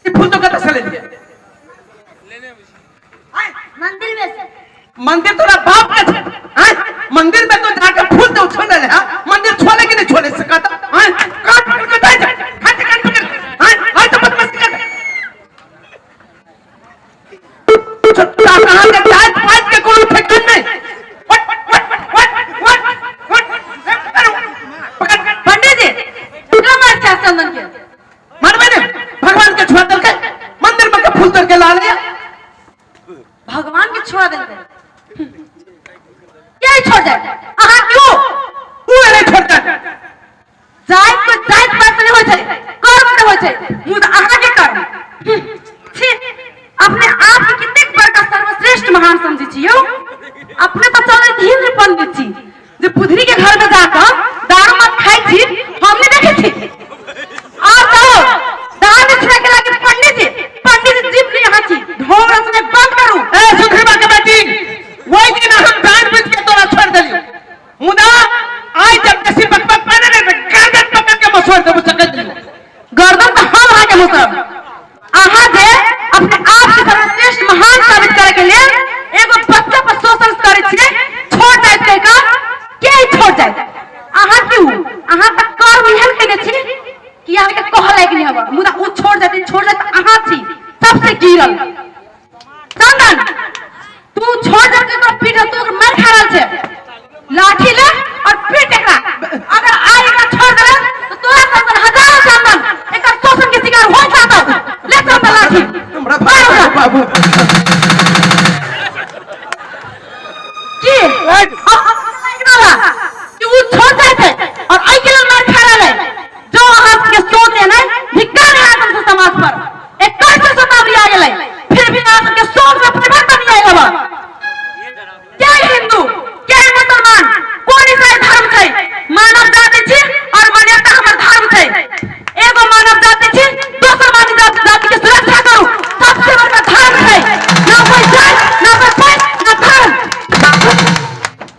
फूल तो कत से ले लिए मंदिर में से। मंदिर तोरा बाप का है मंदिर में तो जाकर फूल तो छोड़ ले मंदिर छोड़े कि नहीं छोड़े सकता है काट पकड़ के जा हट काट पकड़ है आज तो बदमाशी कर छोटा कहां के जात पात के कोई ठेकान नहीं पंडित जी क्या मार चाह चंदन के मार मैंने भगवान के छोड़ दल के मंदिर में के फूल तोड़ के ला लिया भगवान के छोड़ देते क्या छोड़ जाए आहा क्यों तू नहीं छोड़ता जात को जात पास नहीं हो जाए कर्म नहीं हो जाए मुझ आहा के कर्म छी अपने आप के कितने बड़का सर्वश्रेष्ठ महान समझी छियो अपने तो चले धीर पंडित जी जो पुधरी के घर में जाकर दारू मत खाई थी हमने देखे थी और तो दान दक्षिणा के लागे पंडित जी जीप ले यहाँ थी ढोल रचने बंद करूं ए सुखरीबा के बेटी वही दिन हम जान बुझ के तोरा छोड़ देलियो मुदा आज जब किसी बकबक पहने ने गर्दन पकड़ के मसोड़ दे सकत दियो गर्दन तो हम आगे मुसब आहा दे अपने आप के सर्वश्रेष्ठ महान साबित करे के लिए एगो बच्चा पर शोषण करे छे छोड़ जाए ते का के छोड़ जाए आहा क्यों आहा तक कर्म यहन के छी कि आहा के कह लायक नहीं हवा मुदा उ छोड़ जाते आहा छी सबसे गिरल चंदन तू छोड़ जाके तो पीठ तो मार खा रहल छे लाठी